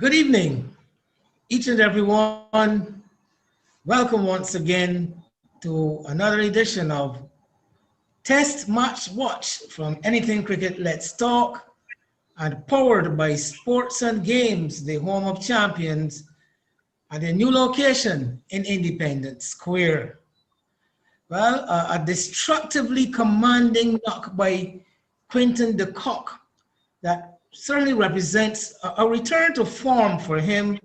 Good evening, each and every one. Welcome once again to another edition of Test Match Watch from Anything Cricket Let's Talk, and powered by Sports and Games, the home of champions, at a new location in Independence Square. Well, a destructively commanding knock by Quinton de Kock that certainly represents a return to form for him,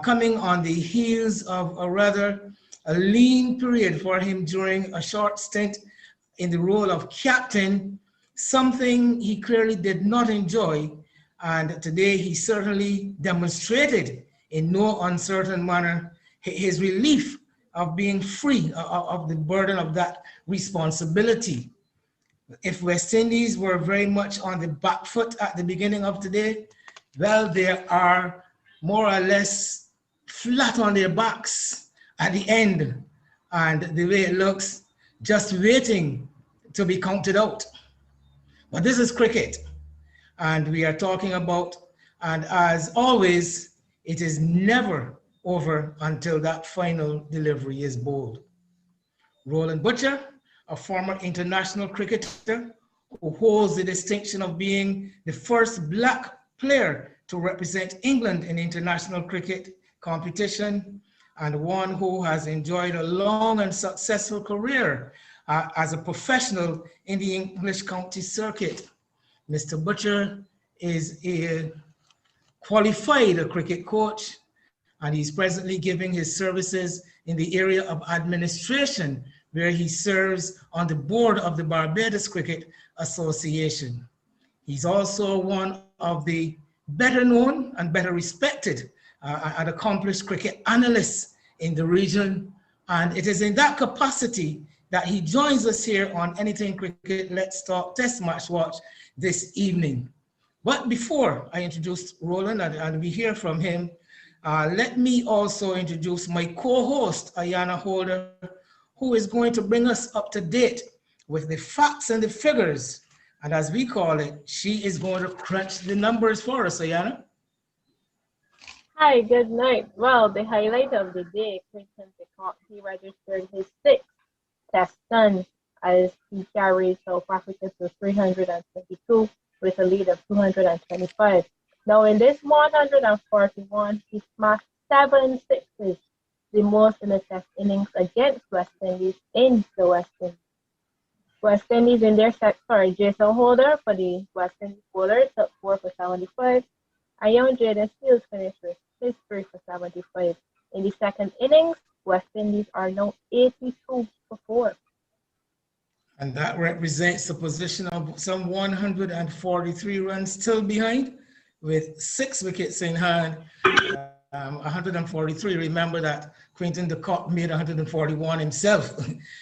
coming on the heels of a lean period for him during a short stint in the role of captain, something he clearly did not enjoy. And today he certainly demonstrated in no uncertain manner his relief of being free of the burden of that responsibility. If West Indies were very much on the back foot at the beginning of today, well, they are more or less flat on their backs at the end. And the way it looks, just waiting to be counted out. But this is cricket. And we are talking about, and as always, it is never over until that final delivery is bowled. Roland Butcher, a former international cricketer who holds the distinction of being the first black player to represent England in international cricket competition, and one who has enjoyed a long and successful career as a professional in the English county circuit. Mr. Butcher is a qualified cricket coach, and he's presently giving his services in the area of administration, where he serves on the board of the Barbados Cricket Association. He's also one of the better known and better respected and accomplished cricket analysts in the region. And it is in that capacity that he joins us here on Anything Cricket Let's Talk Test Match Watch this evening. But before I introduce Roland and we hear from him, let me also introduce my co-host, Ayana Holder, who is going to bring us up to date with the facts and the figures. And as we call it, she is going to crunch the numbers for us, Ayana. Hi, good night. Well, the highlight of the day, Quinton de Kock, he registered his 6th test done as he carried South Africa to 322 with a lead of 225. Now in this 141, he smashed 7 sixes, the most in the test innings against West Indies in the West Indies. West Indies in their set, Jason Holder for the West Indies bowlers took 4 for 75. And young Jaden Seals finished with his 3 for 75. In the second innings, West Indies are now 82 for 4. And that represents a position of some 143 runs still behind, with 6 wickets in hand. 143. Remember that Quinton de Kock made 141 himself.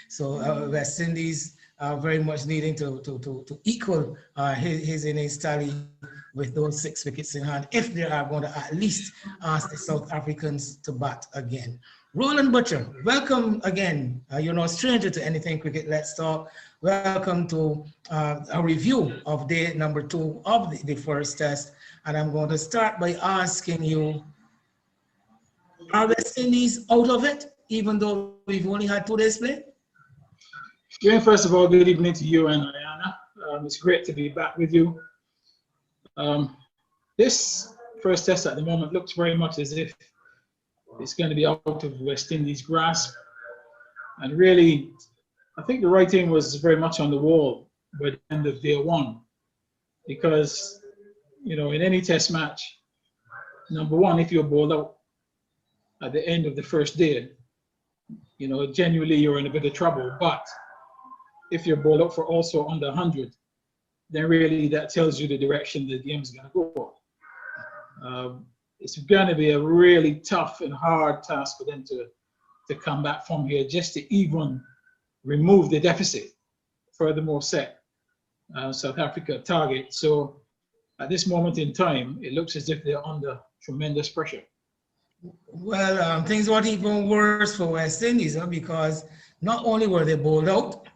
So West Indies are very much needing to equal his innings tally with those 6 wickets in hand, if they are going to at least ask the South Africans to bat again. Roland Butcher, welcome again. You're no stranger to Anything Cricket Let's Talk. Welcome to a review of day number 2 of the first test. And I'm going to start by asking you, are West Indies out of it, even though we've only had 2 days play? Yeah, first of all, good evening to you and Ayana. It's great to be back with you. This first test at the moment looks very much as if it's going to be out of West Indies' grasp. And really, I think the writing was very much on the wall by the end of day 1. Because, you know, in any test match, number one, if you're bowled out at the end of the first day, you know, genuinely you're in a bit of trouble. But if you're bowled out for also under 100, then really that tells you the direction the game's going to go. It's going to be a really tough and hard task for them to come back from here just to even remove the deficit, furthermore set South Africa target. So at this moment in time, it looks as if they're under tremendous pressure. Well, things got even worse for West Indies, because not only were they bowled out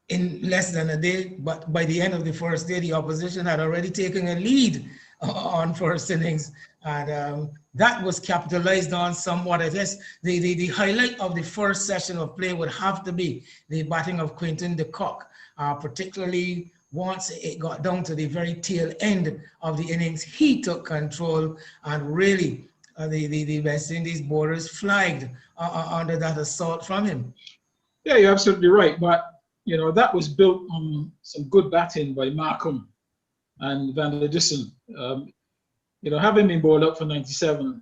in less than a day, but by the end of the first day, the opposition had already taken a lead on first innings, and that was capitalized on somewhat. I guess the highlight of the first session of play would have to be the batting of Quinton de Kock, particularly once it got down to the very tail end of the innings. He took control, and really the West Indies bowlers flagged under that assault from him. Yeah, you're absolutely right. But, you know, that was built on some good batting by Markham and Van der Dussen. You know, having been bowled up for 97,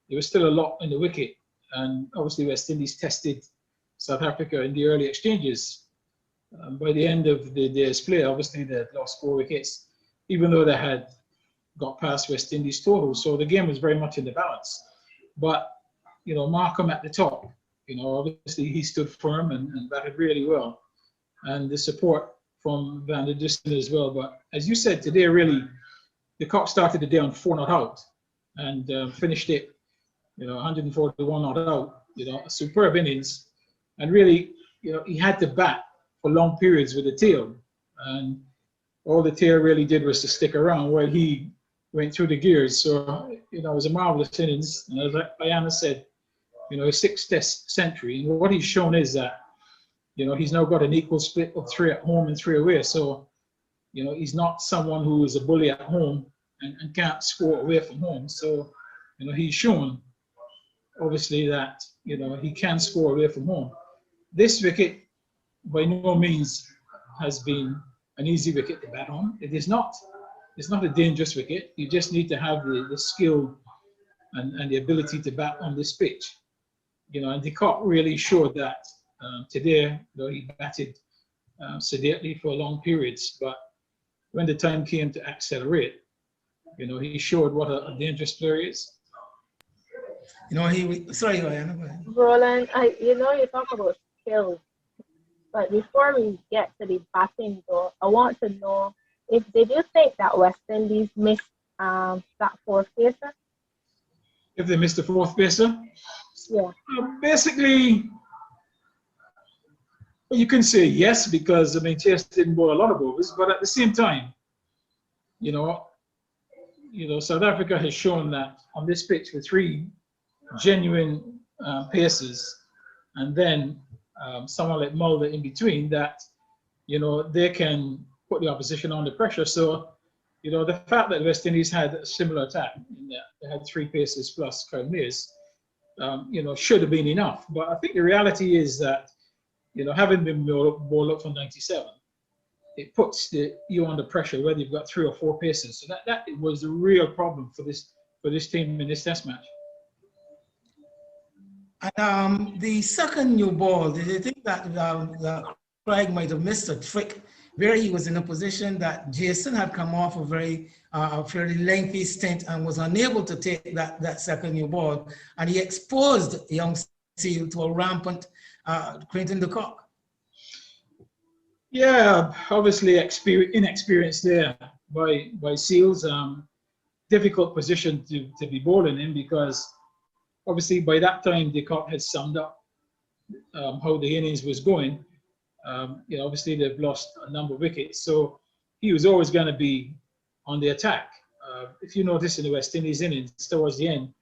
there was still a lot in the wicket. And obviously West Indies tested South Africa in the early exchanges. By the end of the day's play, obviously they had lost 4 wickets, even though they had got past West Indies total. So the game was very much in the balance. But, you know, Markham at the top, you know, obviously he stood firm and batted really well. And the support from Van der Dussen as well. But as you said today, really, de Kock started the day on 4 not out and finished it, you know, 141 not out, you know, a superb innings. And really, you know, he had to bat for long periods with the tail. And all the tail really did was to stick around while he went through the gears. So, you know, it was a marvelous innings. And as Ayana said, you know, his 6th test century. And what he's shown is that, you know, he's now got an equal split of 3 at home and 3 away. So, you know, he's not someone who is a bully at home and can't score away from home. So, you know, he's shown, obviously, that, you know, he can score away from home. This wicket, by no means, has been an easy wicket to bat on. It is not. It's not a dangerous wicket. You just need to have the skill and the ability to bat on this pitch. You know, and de Kock really showed that today. You know, he batted sedately for long periods, but when the time came to accelerate, you know, he showed what a dangerous player is. You know, sorry, Ayana, go ahead. Roland, you know, you talk about skills, but before we get to the batting though, I want to know did you think that West Indies missed that 4th pacer? If they missed the 4th pacer? Yeah. Basically, you can say yes, because I mean Chase didn't bowl a lot of overs, but at the same time, you know, South Africa has shown that on this pitch with 3 genuine paces, and then someone like Mulder in between, that, you know, they can put the opposition under pressure. So, you know, the fact that West Indies had a similar attack, in that they had 3 paces plus Kyle Mayers, you know, should have been enough. But I think the reality is that, you know, having been bowled up from 97, it puts you under pressure whether you've got 3 or 4 paces. So that was the real problem for this team in this test match. And the second new ball, did you think that Craig might have missed a trick where he was in a position that Jason had come off a very fairly lengthy stint and was unable to take that second new ball, and he exposed young Seal to a rampant Quinton de Kock? Yeah, obviously inexperienced there by Seals. Difficult position to be bowling in, because obviously by that time de Kock had summed up how the innings was going. You know, obviously they've lost a number of wickets, so he was always going to be on the attack. If you notice in the West Indies innings towards the end,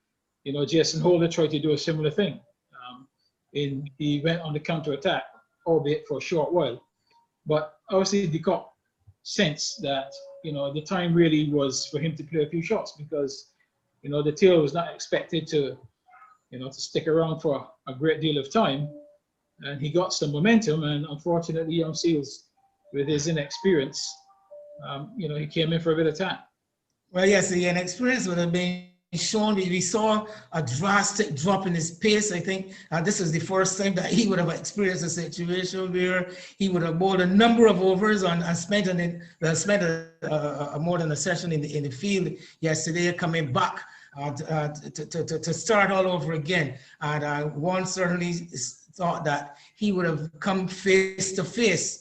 you know, Jason Holder tried to do a similar thing. He went on the counter attack, albeit for a short while. But obviously de Kock sensed that, you know, the time really was for him to play a few shots, because, you know, the tail was not expected to, you know, to stick around for a great deal of time. And he got some momentum, and unfortunately, young Seals, with his inexperience, you know, he came in for a bit of time. Well, yes, the inexperience would have been shown. We saw a drastic drop in his pace. I think this is the first time that he would have experienced a situation where he would have bowled a number of overs and spent more than a session in the field yesterday, coming back to start all over again. And one certainly thought that he would have come face to face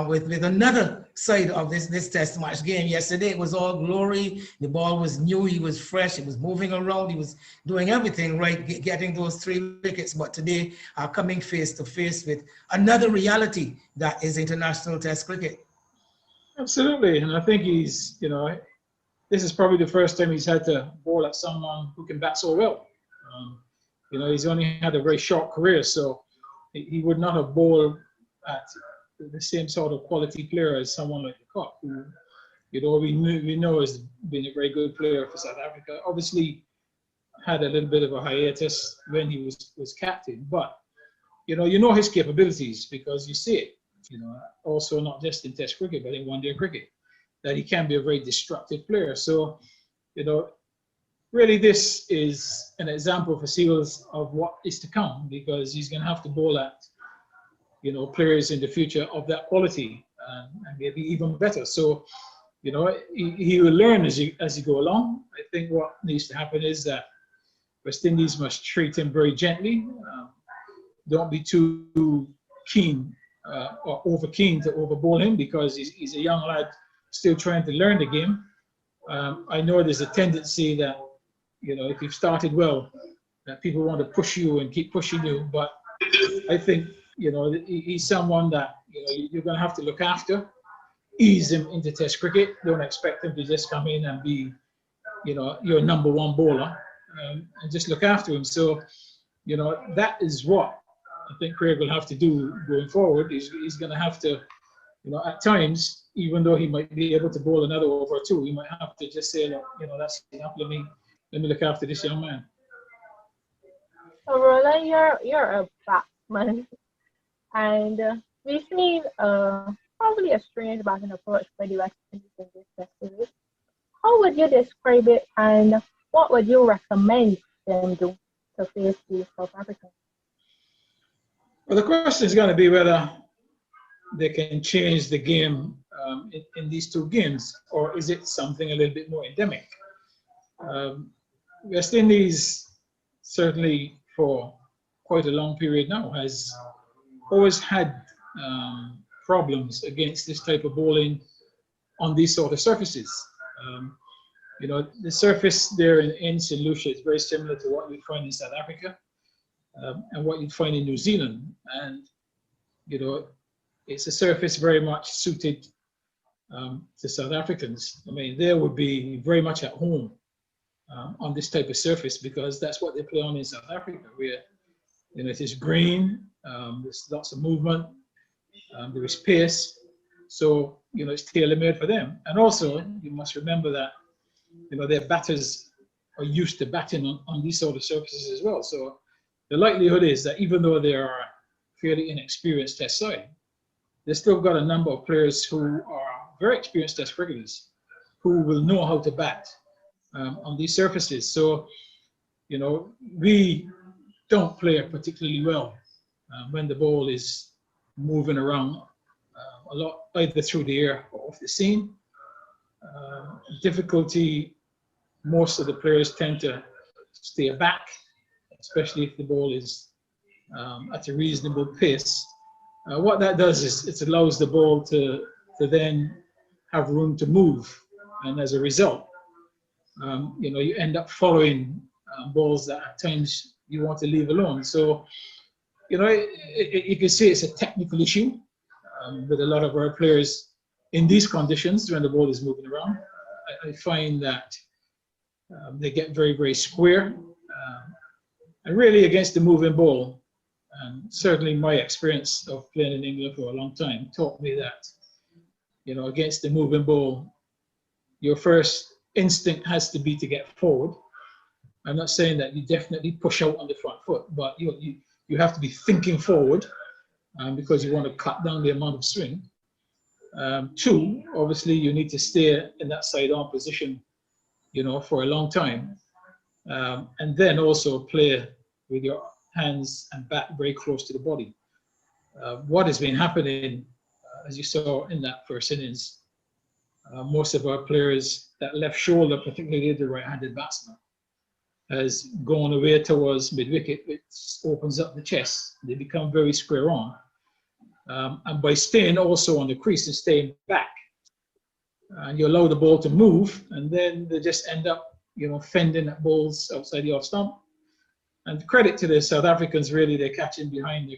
with another side of this test match game. Yesterday it was all glory. The ball was new, he was fresh, it was moving around, he was doing everything right, getting those 3 wickets. But today, coming face to face with another reality that is international test cricket. Absolutely, and I think he's, you know, this is probably the first time he's had to bowl at someone who can bat so well. You know, he's only had a very short career, so he would not have bowled at the same sort of quality player as someone like the Cock, who, you know, we know has been a very good player for South Africa. Obviously, had a little bit of a hiatus when he was captain, but you know his capabilities because you see it. You know, also not just in Test cricket but in one-day cricket, that he can be a very destructive player. So, you know, really this is an example for Seals of what is to come, because he's going to have to bowl at, you know, players in the future of that quality and maybe even better. So, you know, he will learn as you go along. I think what needs to happen is that West Indies must treat him very gently. Don't be too keen or over keen to overbowl him, because he's a young lad still trying to learn the game. I know there's a tendency that, you know, if you've started well, that people want to push you and keep pushing you. But I think, you know, he's someone that, you know, you're going to have to look after, ease him into Test cricket. Don't expect him to just come in and be, you know, your number one bowler, and just look after him. So, you know, that is what I think Craig will have to do going forward. He's going to have to, you know, at times, even though he might be able to bowl another over or two, he might have to just say, look, you know, that's enough. Let me look after this young man. So Roland, you're a batsman, and we've seen probably a strange batting approach by the West Indies in this Test series. How would you describe it, and what would you recommend them do to face the South Africans? Well, the question is going to be whether they can change the game in these two games, or is it something a little bit more endemic? West Indies, certainly for quite a long period now, has always had problems against this type of bowling on these sort of surfaces. You know, the surface there in St. Lucia is very similar to what you find in South Africa and what you'd find in New Zealand. And, you know, it's a surface very much suited to South Africans. I mean, they would be very much at home on this type of surface, because that's what they play on in South Africa, where, you know, it is green, there's lots of movement, there is pace. So, you know, it's tailor-made for them. And also, you must remember that, you know, their batters are used to batting on these sort of surfaces as well. So the likelihood is that even though they are fairly inexperienced Test side, they've still got a number of players who are very experienced Test cricketers who will know how to bat on these surfaces. So, you know, we don't play particularly well when the ball is moving around a lot, either through the air or off the seam. Difficulty, most of the players tend to stay back, especially if the ball is at a reasonable pace. What that does is it allows the ball to then have room to move, and as a result, you know, you end up following balls that at times you want to leave alone. So, you know, you can see it's a technical issue with a lot of our players in these conditions when the ball is moving around. I find that they get very, very square. And really against the moving ball, certainly my experience of playing in England for a long time taught me that, you know, against the moving ball, your first instinct has to be to get forward. I'm not saying that you definitely push out on the front foot, but you have to be thinking forward because you want to cut down the amount of swing. Two, obviously you need to stay in that side-on position, you know, for a long time. And then also play with your hands and bat very close to the body. What has been happening, as you saw in that first innings, most of our players, that left shoulder, particularly the right-handed batsman, has gone away towards mid-wicket, which opens up the chest. They become very square on. And by staying also on the crease and staying back, and you allow the ball to move, and then they just end up, you know, fending at balls outside the off stump. And credit to the South Africans, really, they're catching behind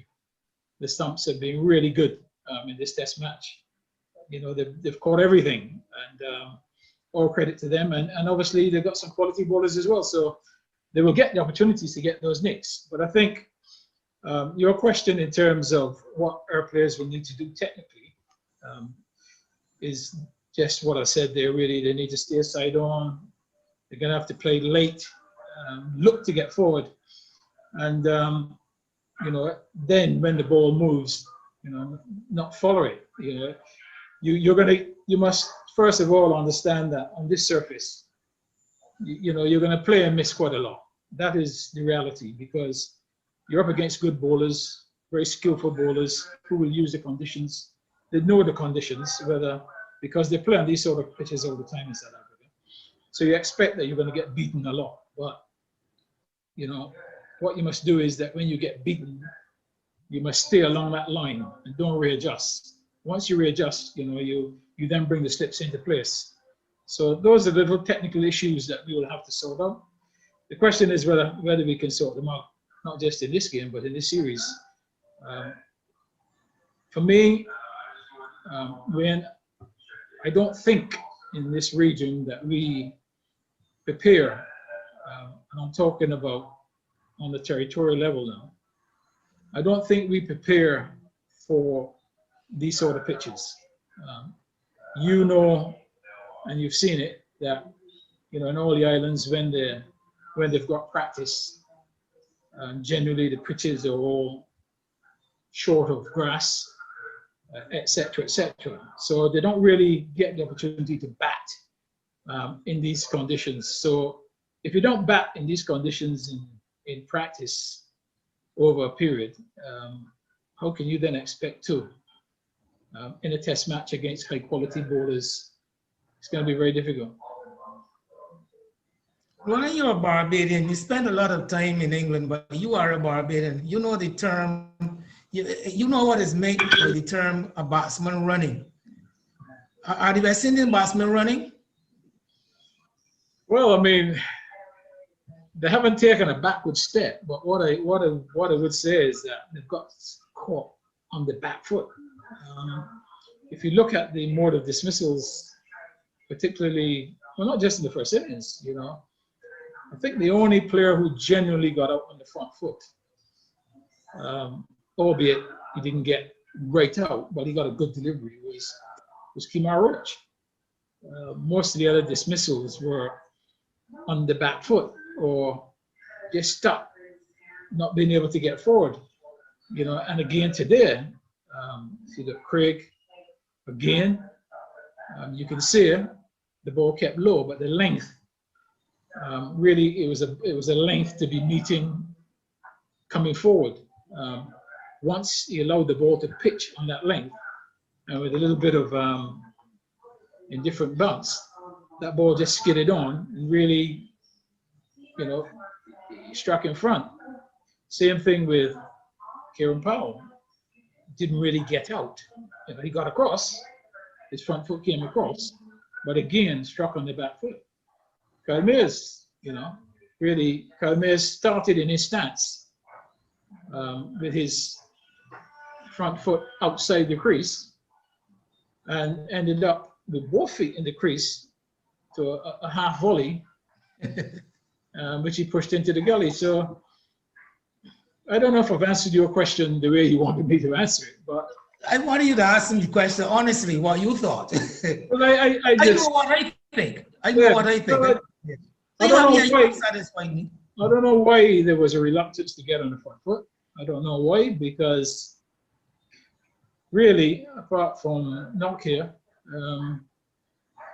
the stumps have been really good in this Test match. You know, they've caught everything, and all credit to them. And obviously they've got some quality bowlers as well. So they will get the opportunities to get those nicks. But I think your question in terms of what our players will need to do technically is just what I said there. Really, they need to stay side on. They're going to have to play late, look to get forward, and you know, then when the ball moves, you know, not follow it. You know, you must first of all understand that on this surface, you know, you're going to play and miss quite a lot. That is the reality, because you're up against good bowlers, very skillful bowlers who will use the conditions. They know the conditions, whether because they play on these sort of pitches all the time in South Africa. So you expect that you're going to get beaten a lot. But, you know, what you must do is that when you get beaten, you must stay along that line and don't readjust. Once you readjust, you know, you then bring the slips into place. So those are the little technical issues that we will have to sort out. The question is whether we can sort them out, not just in this game, but in this series. For me, when I don't think in this region that we prepare, and I'm talking about on the territorial level now, I don't think we prepare for these sort of pitches. You know, and you've seen it, that, you know, in all the islands, when they've got practice, generally the pitches are all short of grass, etc., etc. So they don't really get the opportunity to bat in these conditions. So if you don't bat in these conditions in practice over a period, how can you then expect to in a test match against high quality bowlers? It's going to be very difficult. Well, you're a Barbadian. You spend a lot of time in England, but you are a Barbadian. You know the term, you know what is meant by the term a batsman running. Are the West Indian batsmen running? Well, I mean, they haven't taken a backward step, but what I would say is that they've got caught on the back foot. If you look at the mode of dismissals, particularly, well, not just in the first innings, you know, I think the only player who genuinely got out on the front foot, albeit he didn't get right out, but he got a good delivery, was Kemar Roach. Most of the other dismissals were on the back foot or just stuck, not being able to get forward. You know, and again today, see the Craig again, you can see the ball kept low, but the length, really it was a length to be meeting coming forward. Once he allowed the ball to pitch on that length, and with a little bit of indifferent bounce, that ball just skidded on and really, you know, struck in front. Same thing with Kieran Powell. Didn't really get out. You know, he got across, his front foot came across, but again struck on the back foot. Kyle Mayers, you know, really, Kyle Mayers started in his stance with his front foot outside the crease and ended up with both feet in the crease to a half volley, which he pushed into the gully. So I don't know if I've answered your question the way you wanted me to answer it, but I wanted you to ask me the question honestly, what you thought. well, I know what I think. I know what I think. So I don't know why there was a reluctance to get on the front foot. I don't know why, because really, apart from Nokia,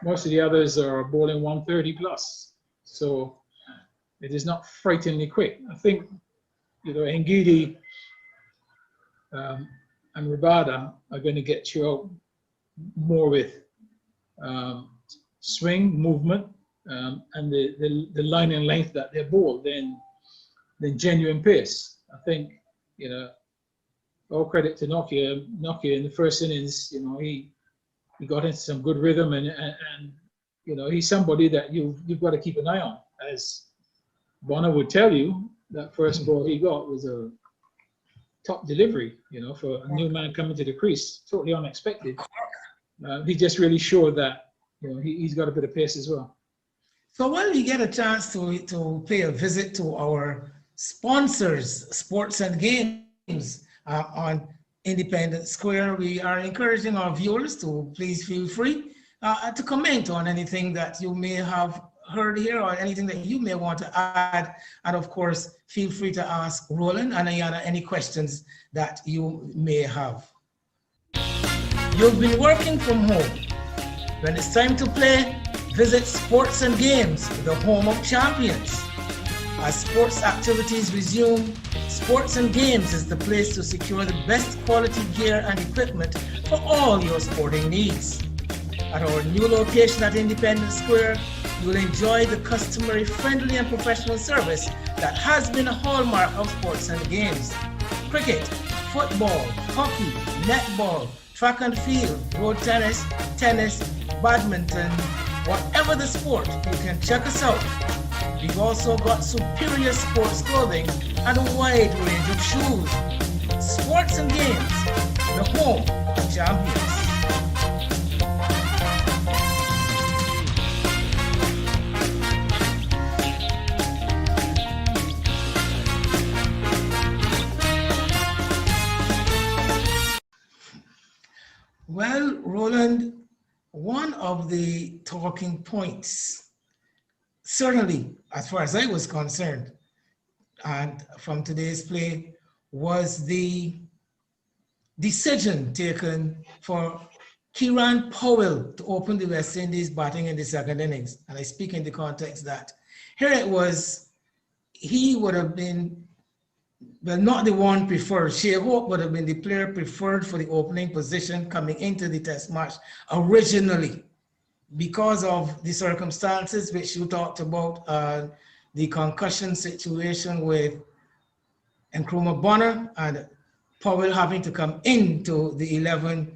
most of the others are bowling 130 plus. So it is not frighteningly quick. I think, you know, Ngidi and Rabada are going to get you out more with swing, movement, and the line and length that they bowl than genuine pace. I think, you know, all credit to Nokia. Nokia in the first innings, you know, he got into some good rhythm, and you know, he's somebody that you've got to keep an eye on. As Bonner would tell you, that first ball he got was a top delivery, you know, for a new man coming to the crease, totally unexpected. He just really showed that, he's got a bit of pace as well. So while we get a chance to pay a visit to our sponsors, Sports and Games, on Independence Square, we are encouraging our viewers to please feel free to comment on anything that you may have heard here or anything that you may want to add. And of course, feel free to ask Roland and Ayana any questions that you may have. You've been working from home. When it's time to play, visit Sports and Games, the home of champions. As sports activities resume, Sports and Games is the place to secure the best quality gear and equipment for all your sporting needs. At our new location at Independence Square, you'll enjoy the customary friendly and professional service that has been a hallmark of Sports and Games. Cricket, football, hockey, netball, track and field, road tennis, badminton, whatever the sport, you can check us out. We've also got superior sports clothing and a wide range of shoes. Sports and Games, the home of champions. Well, Roland, one of the talking points, certainly as far as I was concerned, and from today's play, was the decision taken for Kieran Powell to open the West Indies batting in the second innings. And I speak in the context that here it was, he would have been, well, not the one preferred. Shai Hope would have been the player preferred for the opening position coming into the test match originally, because of the circumstances which you talked about, the concussion situation with Nkrumah Bonner and Powell having to come into the 11.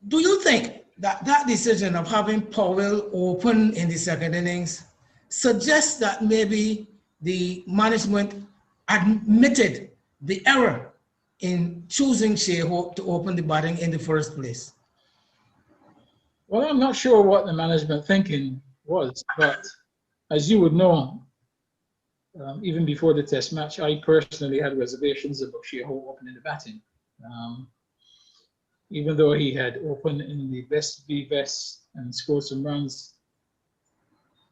Do you think that that decision of having Powell open in the second innings suggests that maybe the management admitted the error in choosing Shai Hope to open the batting in the first place? Well, I'm not sure what the management thinking was, but as you would know, even before the test match, I personally had reservations about Shai Hope opening the batting. Even though he had opened in the best VVS and scored some runs,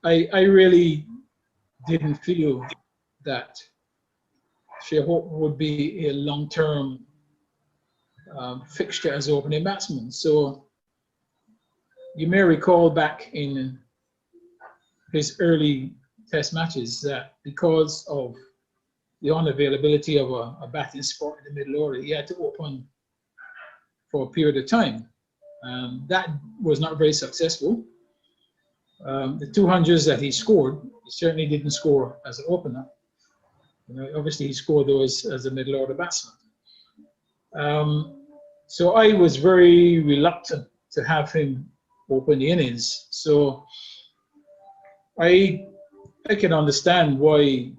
I really didn't feel that Shai Hope would be a long-term fixture as opening batsman. So you may recall back in his early test matches that because of the unavailability of a batting spot in the middle order, he had to open for a period of time. That was not very successful. The 200s that he scored, he certainly didn't score as an opener. Obviously, he scored those as a middle order batsman. So I was very reluctant to have him open the innings. So I can understand why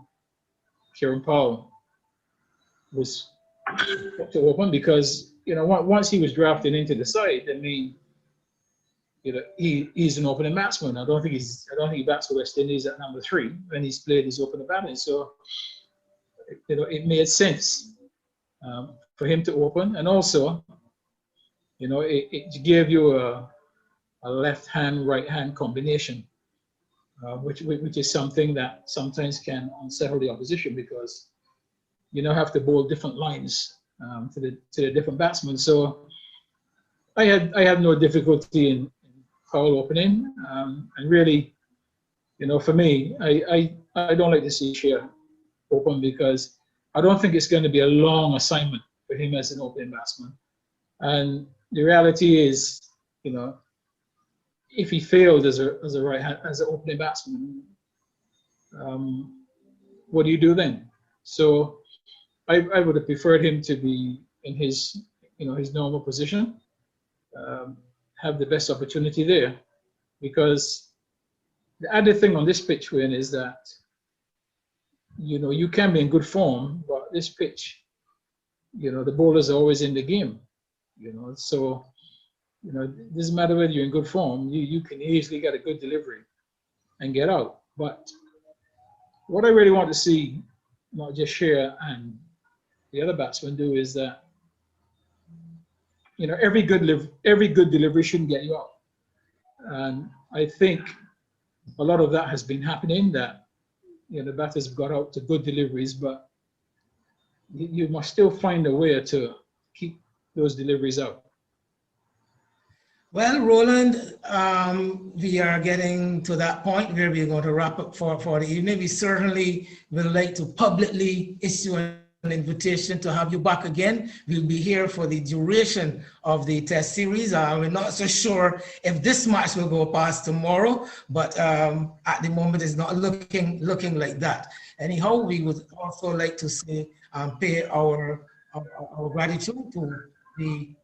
Kieran Powell was put to open, because once he was drafted into the side, I mean, he's an opening batsman. I don't think he bats for West Indies at number 3 when he's played his opening batting. So it made sense for him to open, and also it gave you a left hand right hand combination, which is something that sometimes can unsettle the opposition, because have to bowl different lines to the different batsmen. So I had no difficulty in Powell opening, and really, for me, I don't like to see Shai open, because I don't think it's going to be a long assignment for him as an opening batsman. And the reality is, if he failed as an opening batsman, what do you do then? So I would have preferred him to be in his normal position, have the best opportunity there, because the other thing on this pitch, Wayne, is that you can be in good form, but this pitch, the bowlers are always in the game, so You know, it doesn't matter whether you're in good form, you can easily get a good delivery and get out. But what I really want to see, not just Shearer and the other batsmen do, is that, you know, every good delivery shouldn't get you out. And I think a lot of that has been happening, that, you know, the batters have got out to good deliveries, but you must still find a way to keep those deliveries out. Well, Roland, we are getting to that point where we're going to wrap up for the evening. We certainly would like to publicly issue an invitation to have you back again. We'll be here for the duration of the test series. We're not so sure if this match will go past tomorrow, but at the moment it's not looking like that. Anyhow, we would also like to say, pay our gratitude to the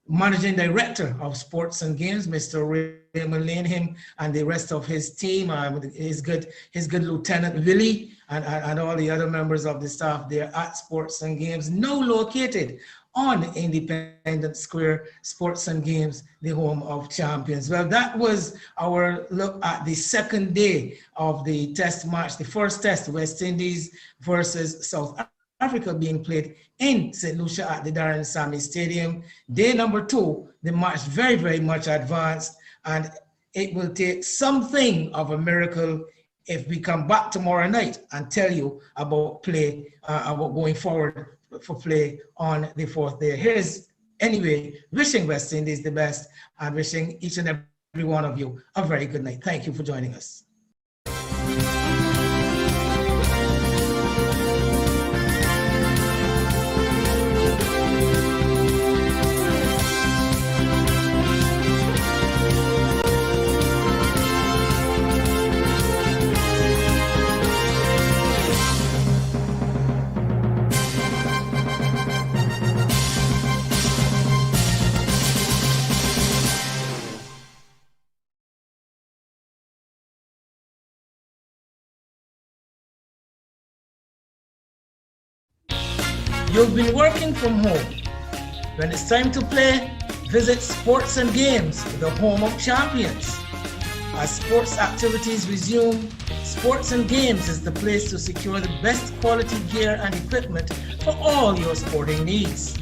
Managing Director of Sports and Games, Mr. Raymond Lane, him and the rest of his team, his good Lieutenant Willie, and all the other members of the staff there at Sports and Games, now located on Independence Square, Sports and Games, the home of champions. Well, that was our look at the second day of the test match, the first test, West Indies versus South Africa, being played in St. Lucia at the Darren Sammy Stadium. Day number 2, the match very, very much advanced, and it will take something of a miracle if we come back tomorrow night and tell you about about going forward for play on the 4th day. Here's, anyway, wishing West Indies the best and wishing each and every one of you a very good night. Thank you for joining us. You've been working from home. When it's time to play, visit Sports and Games, the home of champions. As sports activities resume, Sports and Games is the place to secure the best quality gear and equipment for all your sporting needs.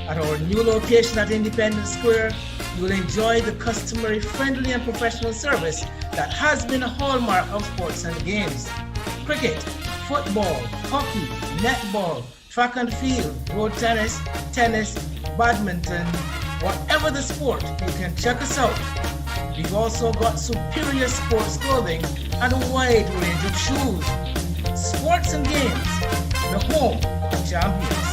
At our new location at Independence Square, you will enjoy the customary friendly and professional service that has been a hallmark of Sports and Games. Cricket, football, hockey, netball, track and field, road tennis, badminton, whatever the sport, you can check us out. We've also got superior sports clothing and a wide range of shoes. Sports and Games, the home of champions.